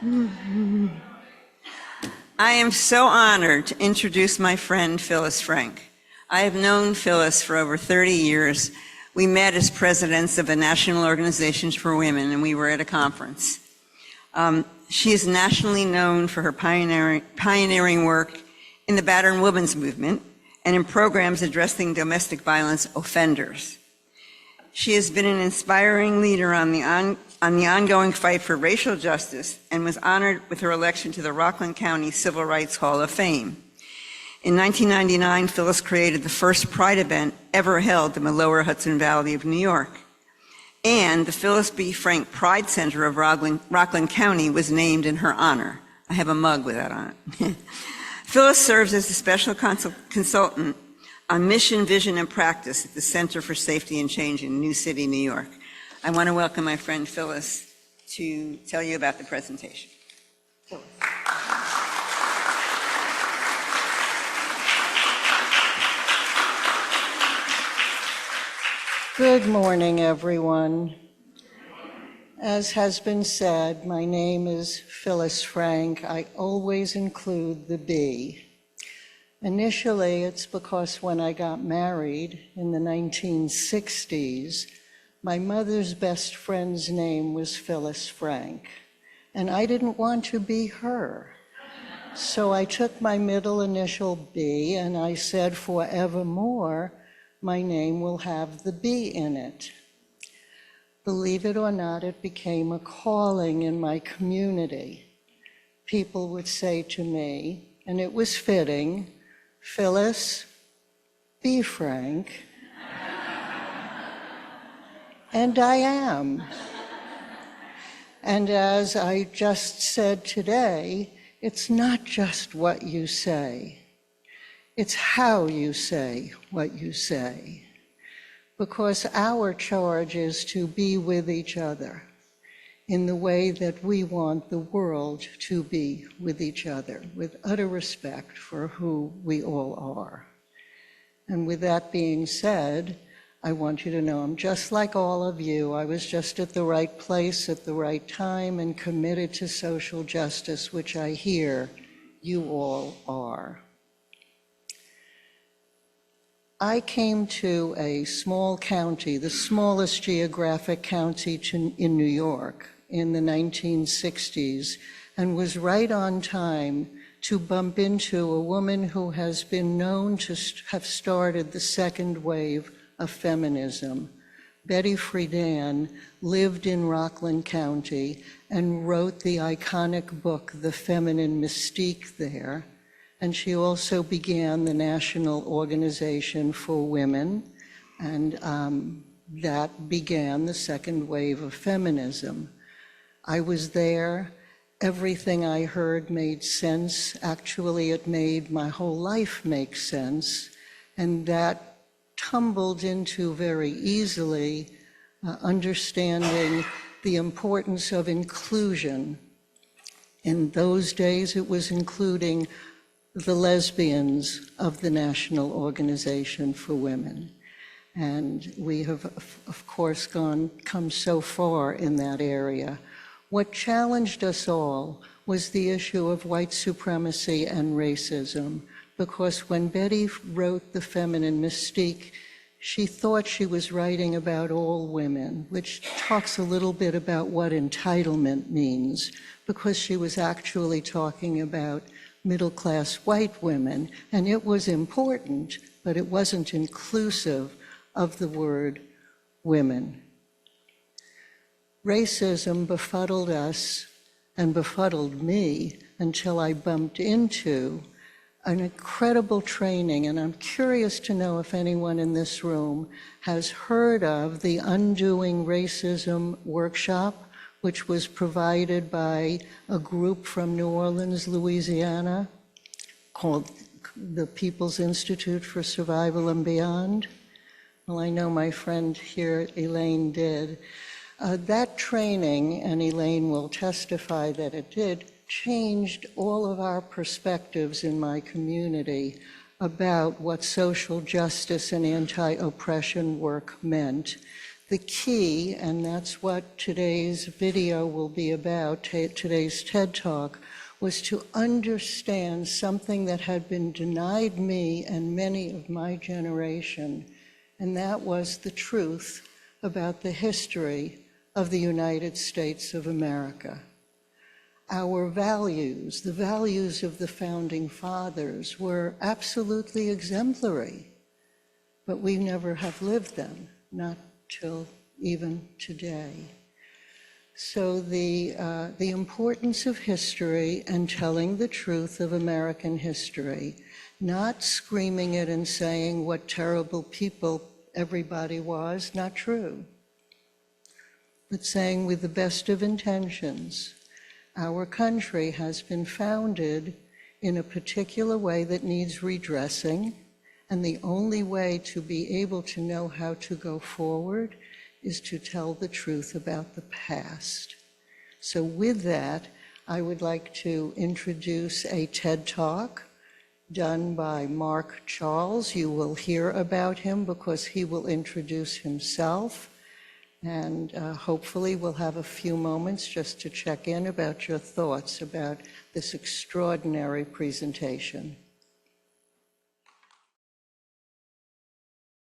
I am so honored to introduce my friend Phyllis Frank. I have known Phyllis for over 30 years. We met as presidents of the National Organizations for Women, and we were at a conference. She is nationally known for her pioneering work in the battered women's movement and in programs addressing domestic violence offenders. She has been an inspiring leader on the ongoing fight for racial justice and was honored with her election to the Rockland County Civil Rights Hall of Fame. In 1999, Phyllis created the first Pride event ever held in the lower Hudson Valley of New York. And the Phyllis B. Frank Pride Center of Rockland County was named in her honor. I have a mug with that on it. Phyllis serves as a special consultant on mission, vision, and practice at the Center for Safety and Change in New City, New York. I want to welcome my friend Phyllis to tell you about the presentation. Phyllis. Good morning, everyone. As has been said, my name is Phyllis Frank. I always include the B. Initially, it's because when I got married in the 1960s, my mother's best friend's name was Phyllis Frank, and I didn't want to be her. So I took my middle initial B and I said, forevermore, my name will have the B in it. Believe it or not, it became a calling in my community. People would say to me, and it was fitting, Phyllis B. Frank. And I am. And as I just said today, it's not just what you say. It's how you say what you say. Because our charge is to be with each other in the way that we want the world to be with each other, with utter respect for who we all are. And with that being said, I want you to know I'm just like all of you. I was just at the right place at the right time and committed to social justice, which I hear you all are. I came to a small county, the smallest geographic county in New York in the 1960s, and was right on time to bump into a woman who has been known to have started the second wave of feminism. Betty Friedan lived in Rockland County and wrote the iconic book, The Feminine Mystique, there. And she also began the National Organization for Women, and that began the second wave of feminism. I was there. Everything I heard made sense. Actually, it made my whole life make sense. And that tumbled into very easily understanding the importance of inclusion. In those days, it was including the lesbians of the National Organization for Women. And we have, of course, come so far in that area. What challenged us all was the issue of white supremacy and racism, because when Betty wrote The Feminine Mystique, she thought she was writing about all women, which talks a little bit about what entitlement means, because she was actually talking about middle-class white women, and it was important, but it wasn't inclusive of the word women. Racism befuddled us and befuddled me until I bumped into an incredible training, and I'm curious to know if anyone in this room has heard of the Undoing Racism workshop, which was provided by a group from New Orleans, Louisiana, called the People's Institute for Survival and Beyond. Well, I know my friend here, Elaine, did. That training, and Elaine will testify that it did, changed all of our perspectives in my community about what social justice and anti-oppression work meant. The key, and that's what today's video will be about, today's TED Talk, was to understand something that had been denied me and many of my generation, and that was the truth about the history of the United States of America. Our values, the values of the Founding Fathers, were absolutely exemplary, but we never have lived them, not till even today. So the importance of history and telling the truth of American history, not screaming it and saying what terrible people everybody was, not true, but saying with the best of intentions, our country has been founded in a particular way that needs redressing, and the only way to be able to know how to go forward is to tell the truth about the past. So with that, I would like to introduce a TED Talk done by Mark Charles. You will hear about him because he will introduce himself. And hopefully we'll have a few moments just to check in about your thoughts about this extraordinary presentation.